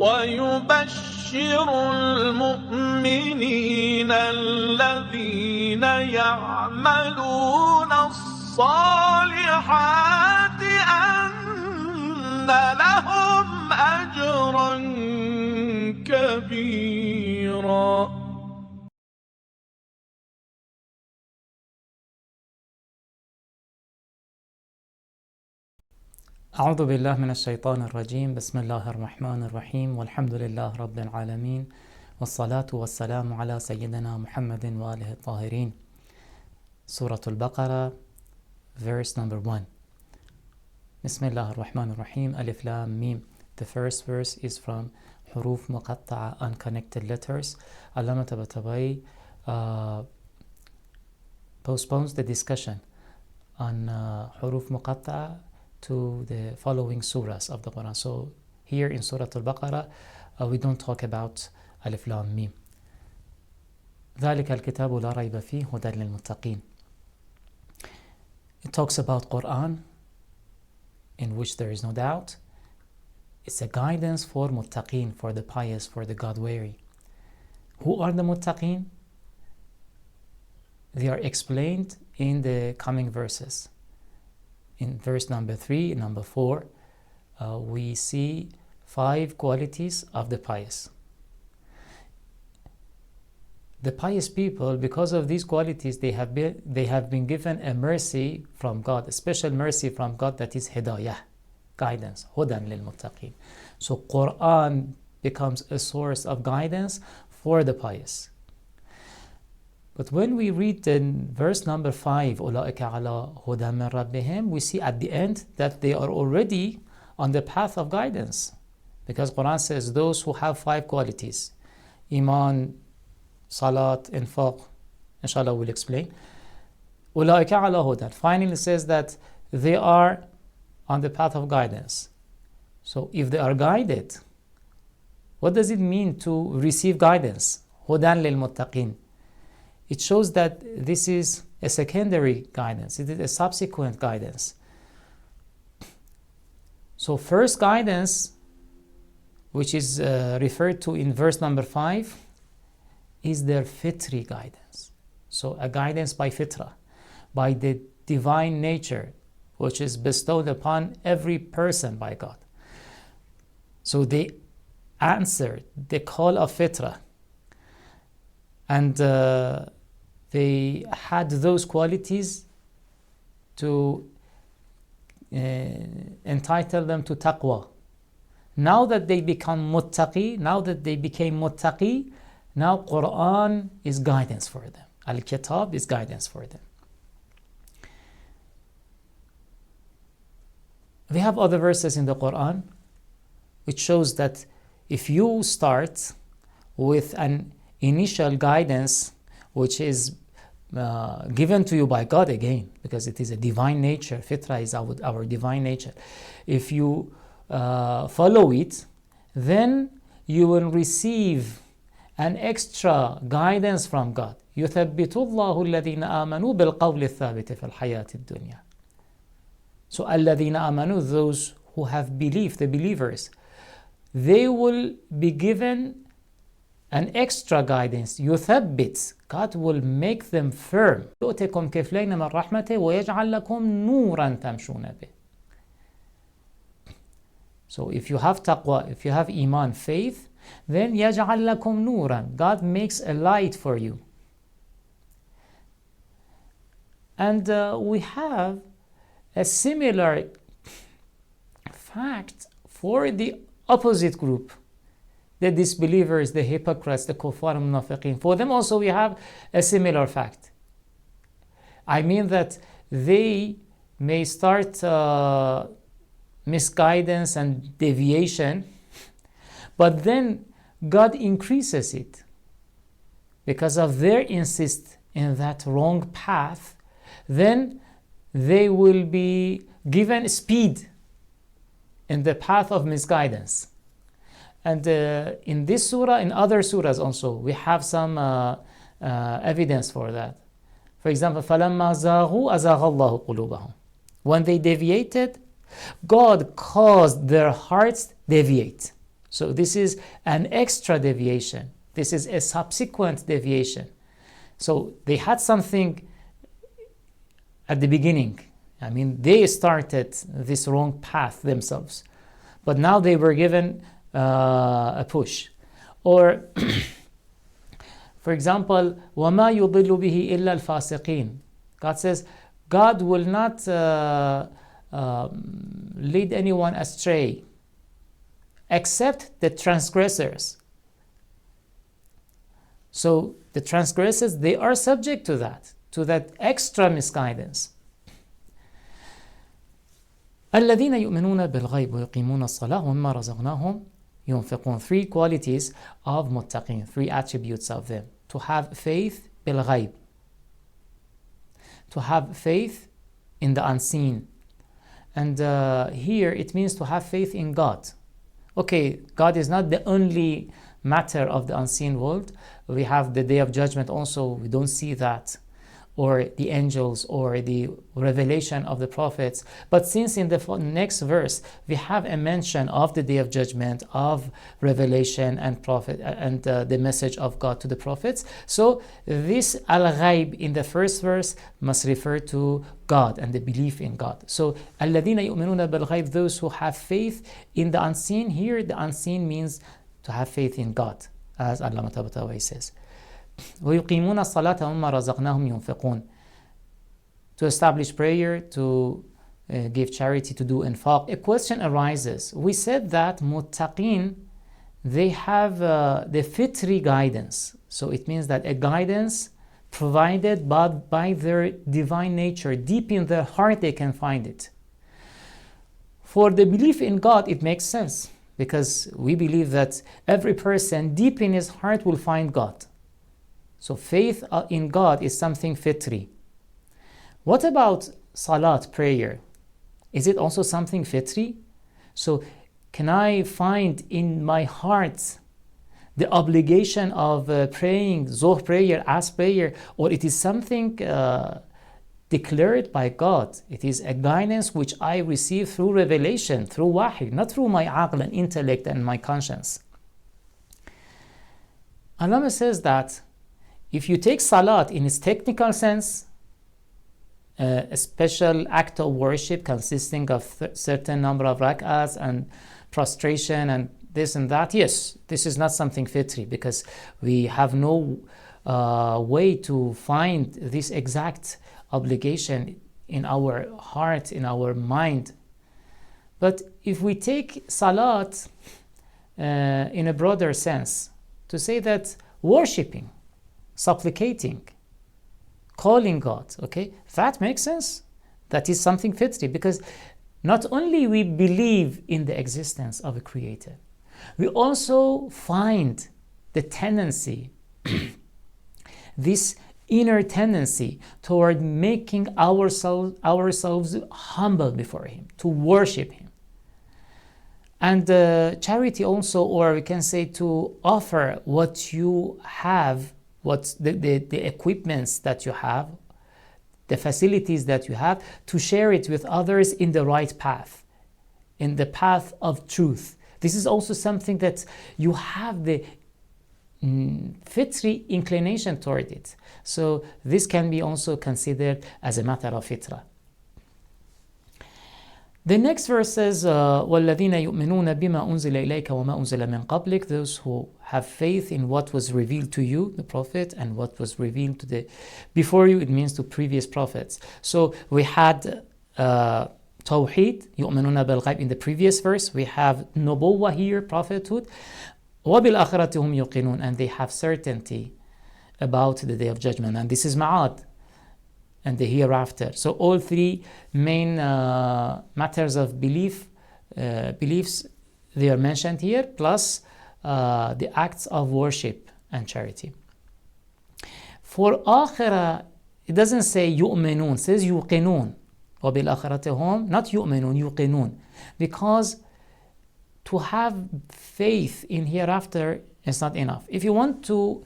ويبشر المؤمنين الذين يعملون الصالحات أن لهم أجرا كبيرا. أعوذ بالله من الشيطان الرجيم. بسم الله الرحمن الرحيم، والحمد لله رب العالمين، والصلاة والسلام على سيدنا محمد وآله الطاهرين. Surah Al Baqara, verse number 1. بسم الله الرحمن الرحيم. Alif Lam Mim. The first verse is from حروف مقطعة, unconnected letters. Allama Tabatabai postpones the discussion on حروف مقطعة to the following surahs of the Quran. So here in Surah Al Baqara, we don't talk about Alif Lam Mim. ذلك الكتاب لا ريب فيه هدى للمتقين. It talks about Quran, in which there is no doubt. It's a guidance for muttaqin, for the pious, for the God-wary. Who are the muttaqin? They are explained in the coming verses. In verse number 3, number 4, we see 5 qualities of the pious. The pious people, because of these qualities, they have been given a mercy from God, a special mercy from God, that is hidayah, guidance, hudan lil muttaqin. So Quran becomes a source of guidance for the pious. But when we read in verse number 5, أُولَٰئِكَ عَلَىٰ هُدًى مِّن رَبِّهِمْ, we see at the end that they are already on the path of guidance. Because Quran says those who have 5 qualities, Iman, Salat, Infaq, inshallah we'll explain. أُولَٰئِكَ عَلَىٰ هُدًى. Finally says that they are on the path of guidance. So if they are guided, what does it mean to receive guidance? هُدًى لِلْمُتَّقِينَ. It shows that this is a secondary guidance. It is a subsequent guidance. So first guidance, which is referred to in verse number 5, is their fitri guidance. So a guidance by fitra, by the divine nature, which is bestowed upon every person by God. So they answered the call of fitra, and they had those qualities to entitle them to taqwa. Now that they become muttaqi, now that they became muttaqi, now Quran is guidance for them. Al-Kitab is guidance for them. We have other verses in the Quran which shows that if you start with an initial guidance which is given to you by God, again, because it is a divine nature, fitra is our divine nature. If you follow it, then you will receive an extra guidance from God. يُثَبِّتُ اللَّهُ الَّذِينَ آمَنُوا بِالْقَوْلِ الثَّابِتِ فِي الْحَيَاةِ الدُّنْيَا. So الَّذِينَ آمَنُوا, those who have believed, the believers, they will be given an extra guidance. يثبت, God will make them firm. يؤتكم كفلين من رحمته ويجعل لكم نورا تمشون به. So if you have taqwa, if you have iman, faith, then يجعل لكم نورا, God makes a light for you. And we have a similar fact for the opposite group, the disbelievers, the hypocrites, the kuffar munafiqeen. For them also we have a similar fact. I mean that they may start misguidance and deviation, but then God increases it because of their insist in that wrong path. Then they will be given speed in the path of misguidance. And in this surah, in other surahs also, we have some evidence for that. For example, فَلَمَّا زَاغُوا أَزَاغَ اللَّهُ قُلُوبَهُم. When they deviated, God caused their hearts deviate. So this is an extra deviation. This is a subsequent deviation. So they had something at the beginning. I mean, they started this wrong path themselves. But now they were given a push. Or, for example, وَمَا يُضِلُّ بِهِ إِلَّا الْفَاسِقِينَ. God says, God will not lead anyone astray except the transgressors. So the transgressors, they are subject to that extra misguidance. الذين يؤمنون بالغيب ويقيمون الصلاة ومما رزقناهم ينفقون. 3 qualities of muttaqin, 3 attributes of them. To have faith بالغيب, to have faith in the unseen. And here it means to have faith in God. Okay, God is not the only matter of the unseen world. We have the Day of Judgment also, we don't see that, or the angels, or the revelation of the prophets. But since in the next verse we have a mention of the Day of Judgment, of revelation and prophet and the message of God to the prophets, so this al-ghaib in the first verse must refer to God and the belief in God. So الَّذِينَ يُؤْمِنُونَ بِالْغَيْبِ, those who have faith in the unseen. Here the unseen means to have faith in God, as Allama Tabatabai says. وَيُقِيمُونَ الصَّلَاةَ وَمَّا رَزَقْنَاهُمْ يُنْفِقُونَ. To establish prayer, to give charity, to do infaq. A question arises. We said that muttaqin, they have the fitri guidance. So it means that a guidance provided by their divine nature. Deep in their heart they can find it. For the belief in God, it makes sense, because we believe that every person deep in his heart will find God. So faith in God is something fitri. What about salat, prayer? Is it also something fitri? So can I find in my heart the obligation of praying Zuhr prayer as prayer, or it is something declared by God? It is a guidance which I receive through revelation, through wahy, not through my aql and intellect and my conscience. Allama says that if you take salat in its technical sense, a special act of worship consisting of certain number of rak'ahs and prostration and this and that, yes, this is not something fitri, because we have no way to find this exact obligation in our heart, in our mind. But if we take salat in a broader sense, to say that worshipping, supplicating, calling God, okay, that makes sense. That is something fitri, because not only we believe in the existence of a creator, we also find the tendency, this inner tendency toward making ourselves humble before Him, to worship Him. And charity also, or we can say to offer what you have, what the equipments that you have, the facilities that you have, to share it with others in the right path, in the path of truth. This is also something that you have the fitri inclination toward it. So this can be also considered as a matter of fitra. The next verse says, وَالَّذِينَ يُؤْمِنُونَ بِمَا أُنزِلَ إِلَيْكَ وَمَا أُنزِلَ مِنْ قَبْلِكَ, those who have faith in what was revealed to you, the prophet, and what was revealed to the before you, it means to previous prophets. So we had Tawheed, يُؤْمِنُونَ بِالْغَيْبِ in the previous verse. We have Nubuwwah here, prophethood. وَبِالْآخِرَةِ هُمْ يُقِنُونَ, and they have certainty about the Day of Judgment. And this is Ma'ad, and the hereafter. So all 3 main matters of beliefs, they are mentioned here, plus the acts of worship and charity. For Akhirah, it doesn't say yu'minun, it says yuqinun. وَبِالْآخِرَةِ هُمْ, not yu'minun, yuqinun. Because to have faith in hereafter is not enough. If you want to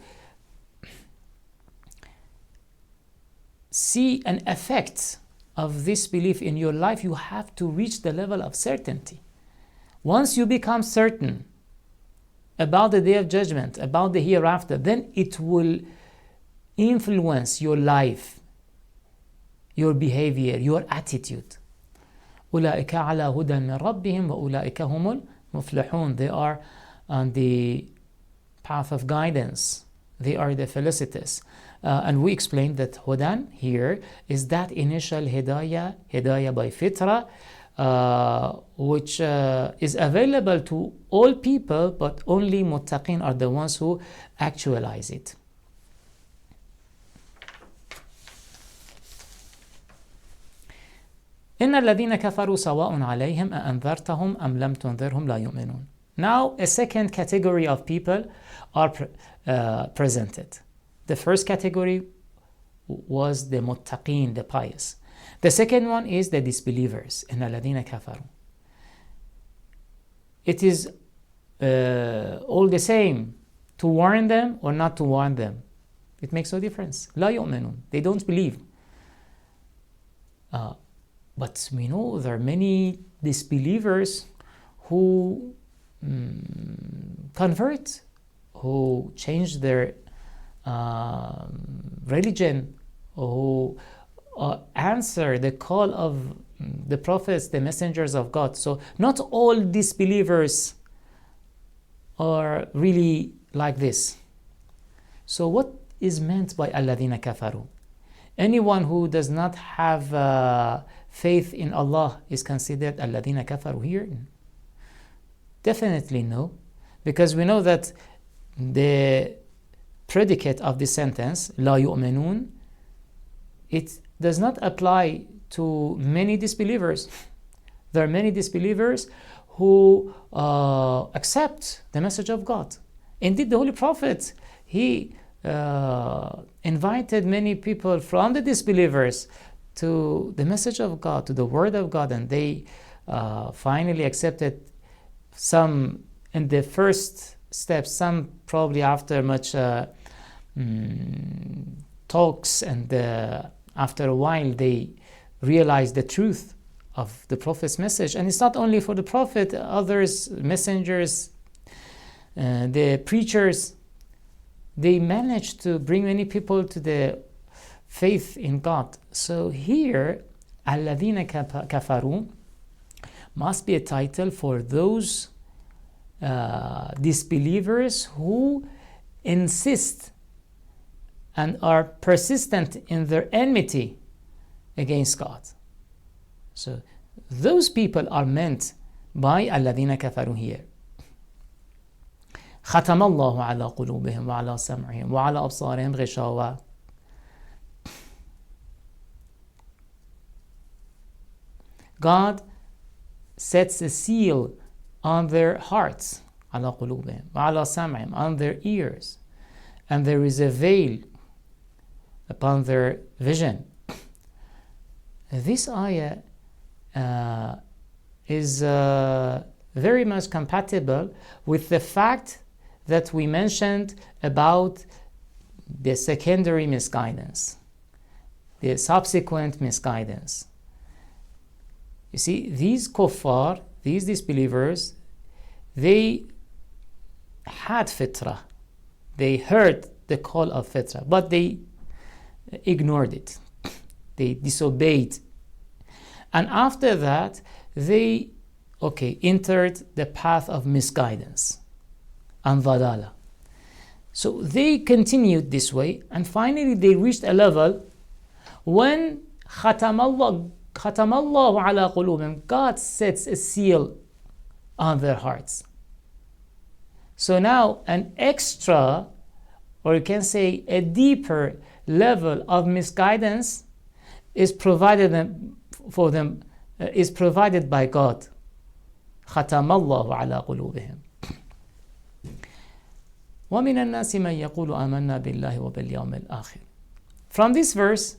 see an effect of this belief in your life, you have to reach the level of certainty. Once you become certain about the day of judgment, about the hereafter, then it will influence your life, your behavior, your attitude. أولئك على هدى من ربهم وأولئك هم المفلحون. They are on the path of guidance. They are the felicitous. And we explained that Hudan here is that initial hidayah by fitra, which is available to all people, but only muttaqin are the ones who actualize it. إن الذين كفروا سواء عليهم أأنذرتهم أم لم تنذرهم لا يؤمنون. Now a second category of people are presented. The first category was the muttaqin, the pious. The second one is the disbelievers. إن الذين كفروا. It is all the same to warn them or not to warn them. It makes no difference. لا يؤمنون. They don't believe. But we know there are many disbelievers who convert, who change their religion, who answer the call of the prophets, the messengers of God. So not all disbelievers are really like this. So what is meant by الَّذِينَ كَفَرُوا? Anyone who does not have faith in Allah is considered الَّذِينَ كَفَرُوا here? Definitely no, because we know that the predicate of this sentence, لا يؤمنون, it does not apply to many disbelievers. There are many disbelievers who accept the message of God. Indeed, the Holy Prophet, he invited many people from the disbelievers to the message of God, to the word of God, and they finally accepted, some in the first steps, some probably after much talks, and after a while they realized the truth of the Prophet's message. And it's not only for the Prophet, others, messengers, the preachers, they managed to bring many people to the faith in God. So here, الَّذِينَ كَفَرُوا must be a title for those disbelievers who insist and are persistent in their enmity against God. So those people are meant by الَّذِينَ كَفَرُوا here. ختم الله على قلوبهم وعلى سمعهم وعلى أبصارهم غشاوة. God sets a seal on their hearts, على قلوبهم وعلى سمعهم, on their ears, and there is a veil upon their vision. This ayah is very much compatible with the fact that we mentioned about the secondary misguidance, the subsequent misguidance. You see, these kuffar, these disbelievers, they had fitrah. They heard the call of fitrah, but they ignored it. They disobeyed. And after that, they entered the path of misguidance and dalala. So they continued this way, and finally they reached a level when ختم الله على قلوبهم, God sets a seal on their hearts. So now an extra, or you can say a deeper level of misguidance is provided for them, is provided by God. ختم الله على قلوبهم. ومن الناس من يقول آمنا بالله وباليوم الآخر. From this verse,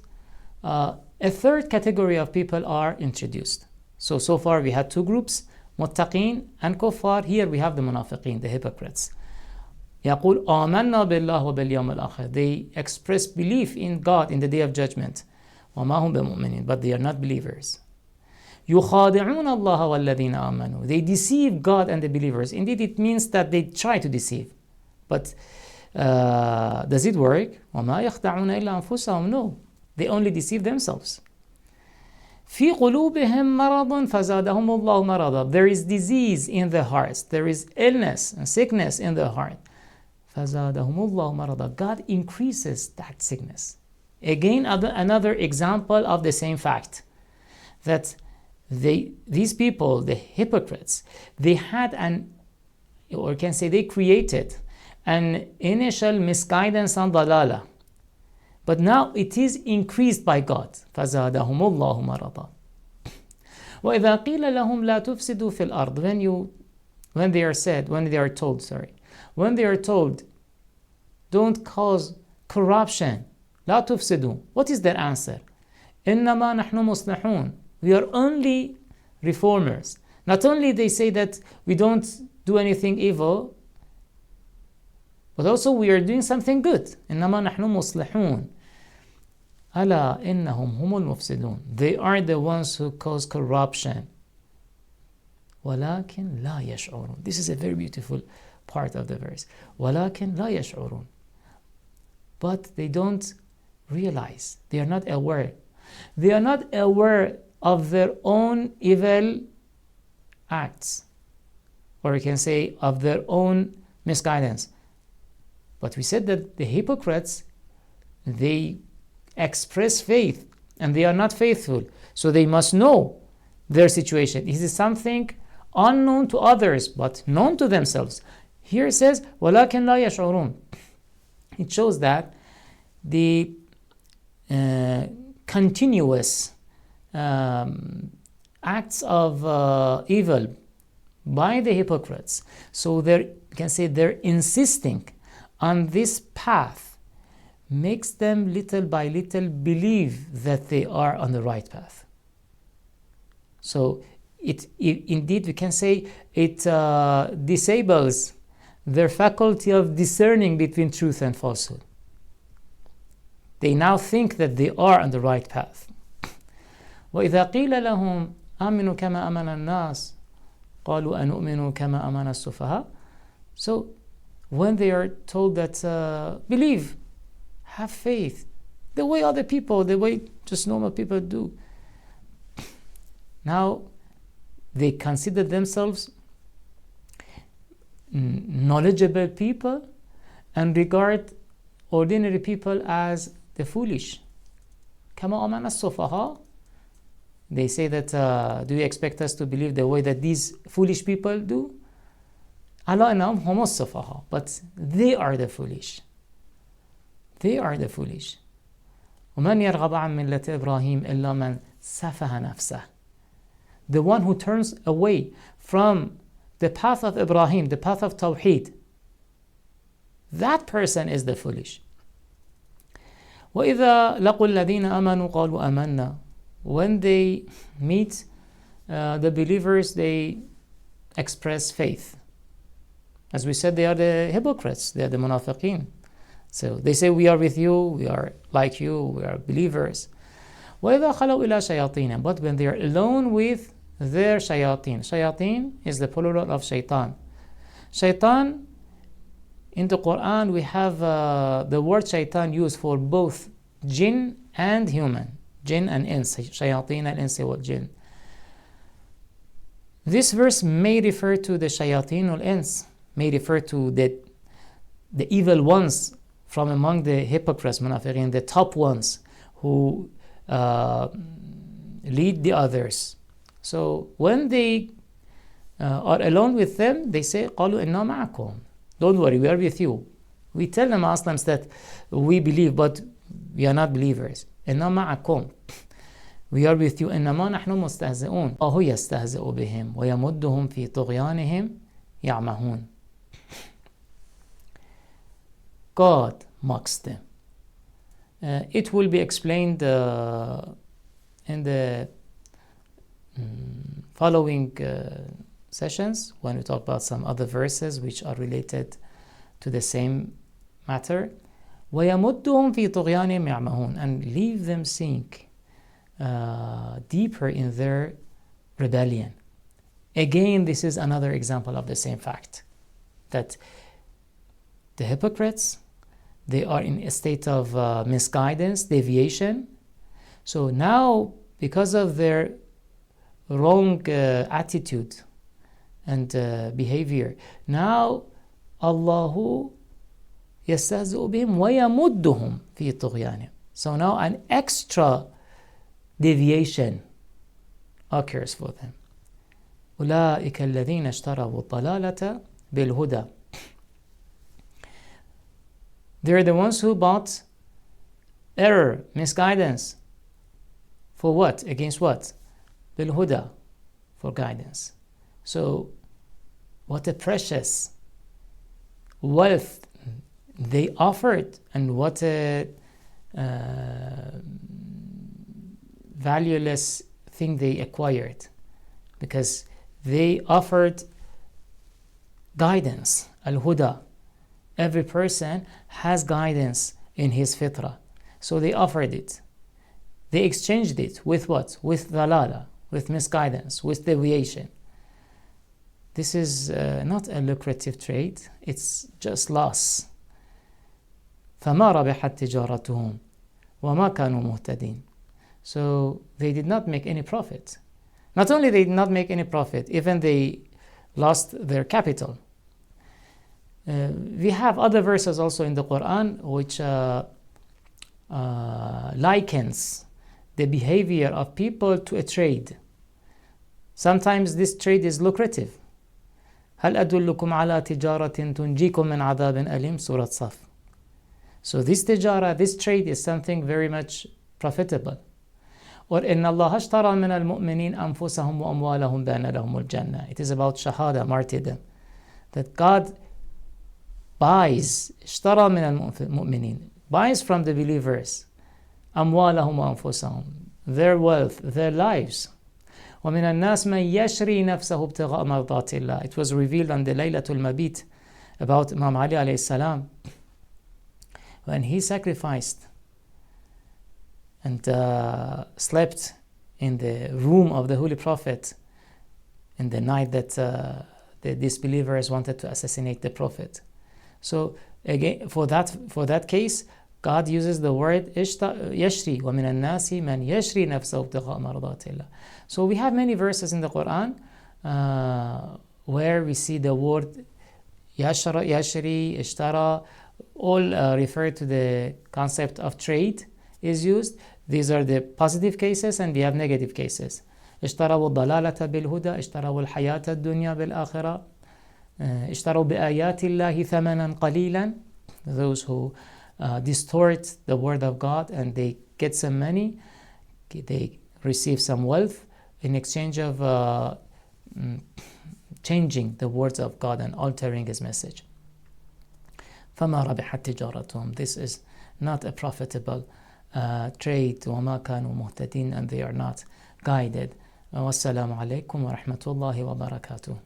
a third category of people are introduced. So far we had two groups, muttaqin and kuffar. Here we have the munafiqin, the hypocrites. يقول آمنا بالله وباليوم الآخر. They express belief in God in the day of judgment. وما هم بمؤمنين, but they are not believers. يُخَادِعُونَ اللَّهَ وَالَّذِينَ آمَنُوا. They deceive God and the believers. Indeed, it means that they try to deceive. But does it work? وَمَا يَخْدَعُونَ إِلَّا أَنفُسَهُم. No, they only deceive themselves. فِي قُلُوبِهِم مَرَضٌ فَزَادَهُمُ اللَّهُ مَرَضًا. There is disease in their hearts. There is illness and sickness in their heart. فَزَادَهُمُ اللَّهُ مَرَضًا. God increases that sickness. Again, another example of the same fact, that these people, the hypocrites, they had they created an initial misguidance and dalala, but now it is increased by God. فَزَادَهُمُ اللَّهُ مَرَضًا. وَإِذَا قِيلَ لَهُمْ لَا تُفْسِدُوا فِي الْأَرْضِ. When they are told, don't cause corruption, لا تفسدوا. What is their answer? إِنَّمَا نَحْنُ مُصْلِحُونَ. We are only reformers. Not only they say that we don't do anything evil, but also we are doing something good. إِنَّمَا نَحْنُ مُصْلِحُونَ. أَلَا إِنَّهُمْ هُمُ الْمُفْسِدُونَ. They are the ones who cause corruption. وَلَكِنْ لَا يَشْعُرُونَ. This is a very beautiful part of the verse. وَلَكِنْ لَا يَشْعُرُونَ. But they don't realize. They are not aware. They are not aware of their own evil acts, or you can say of their own misguidance. But we said that the hypocrites, they express faith and they are not faithful, so they must know their situation. This is something unknown to others but known to themselves. Here it says وَلَكِنْ لَا يَشْعُرُونَ. It shows that the continuous acts of evil by the hypocrites, so you can say they're insisting on this path, makes them little by little believe that they are on the right path. So indeed we can say it disables their faculty of discerning between truth and falsehood. They now think that they are on the right path. وَإِذَا قِيلَ لَهُمْ آمِنُوا كَمَا أَمَنَ النَّاسِ قَالُوا أَنُؤْمِنُوا كَمَا أَمَنَ السُّفَهَاءُ. So when they are told that believe, have faith, the way other people, the way just normal people do, now they consider themselves knowledgeable people and regard ordinary people as the foolish. كَمَا أَمَنَ السُّفَهَاءُ. They say that, do you expect us to believe the way that these foolish people do? أَلَا إِنَّهُمْ هُمُ السُّفَهَاءُ. But they are the foolish. They are the foolish. وَمَنْ يَرْغَبَ عَنْ مِلَّةِ إِبْرَاهِيمَ إِلَّا مَنْ سَفَهَ نَفْسَهُ. The one who turns away from the path of Ibrahim, the path of Tawheed, that person is the foolish. وَإِذَا لَقُوا الَّذِينَ آمَنُوا قَالُوا آمَنَّا. When they meet the believers, they express faith. As we said, they are the hypocrites, they are the munafiqeen. So they say, we are with you, we are like you, we are believers. وَإِذَا خَلَوْا إِلَى شَيَاطِينَ. But when they are alone with their shayateen. Shayateen is the plural of shaitan. Shaitan, in the Quran, we have the word shaitan used for both jinn and human. Jinn and ins. Shayateen al-insi wal jinn. This verse may refer to the shayateen al-ins, may refer to the evil ones from among the hypocrites, munafiqeen, the top ones who lead the others. So when they are alone with them, they say, قَالُوا إِنَّا مَعَكُمْ. Don't worry, we are with you. We tell the Muslims that we believe, but we are not believers. إِنَّا مَعَكُمْ. We are with you. إِنَّمَا نَحْنُ مُسْتَهْزِئُونَ. وَهُ يَسْتَهْزِئُ بِهِمْ وَيَمُدُّهُمْ فِي طُغْيَانِهِمْ يَعْمَهُونَ. God mocks them. It will be explained in the following sessions when we talk about some other verses which are related to the same matter. وَيَمُدُّهُمْ فِي طُغْيَانِهِمْ يَعْمَهُونَ. And leave them sink deeper in their rebellion. Again, this is another example of the same fact, that the hypocrites, they are in a state of misguidance, deviation. So now, because of their wrong attitude and behavior, now Allahu يستهزئ بهم ويمدهم في طغيانهم. So now an extra deviation occurs for them. أولئك الذين اشتروا الضلالة بالهدى. They're the ones who bought error, misguidance. For what? Against what? بالهدى, for guidance. So what a precious wealth they offered, and what a valueless thing they acquired, because they offered guidance, al-huda. Every person has guidance in his fitrah, so they offered it. They exchanged it with what? With dalala, with misguidance, with deviation. This is not a lucrative trade, it's just loss. فما ربحت تجارتهم وما كانوا مهتدين. So they did not make any profit. Not only they did not make any profit, even they lost their capital. We have other verses also in the Quran which likens the behavior of people to a trade. Sometimes this trade is lucrative. هل أدلكم على تجارة تنجيكم من عذاب أليم, Surah Saf. So this tijara, this trade is something very much profitable. Or إن الله اشترى من المؤمنين أنفسهم وأموالهم بأن لهم الجنة. It is about shahada, martyrdom. That God buys, اشترى من المؤمنين, buys from the believers أموالهم وأنفسهم, their wealth, their lives. ومن الناس من يشري نفسه ابتغاء مرضات الله. It was revealed on the Laylatul Mabit about Imam Ali alayhi salam, when he sacrificed and slept in the room of the Holy Prophet in the night that the disbelievers wanted to assassinate the Prophet. So again, for that case, God uses the word yashri, وَمِنَ النَّاسِ مَنْ يَشْرِي نَفْسَهُ ابْتِغَاءَ مَرْضَاتِ اللَّهِ. So we have many verses in the Quran where we see the word yashri, ishtara, all refer to the concept of trade is used. These are the positive cases, and we have negative cases. اشتروا الضلالة بالهدى, اشتروا الحياة الدنيا بالآخرة, اشتروا بآيات الله ثمنا قليلا. Those who distort the word of God and they get some money, they receive some wealth in exchange of changing the words of God and altering his message. فما ربحت تجارتهم. This is not a profitable trade. وما كانوا مهتدين, and they are not guided. والسلام عليكم ورحمة الله وبركاته.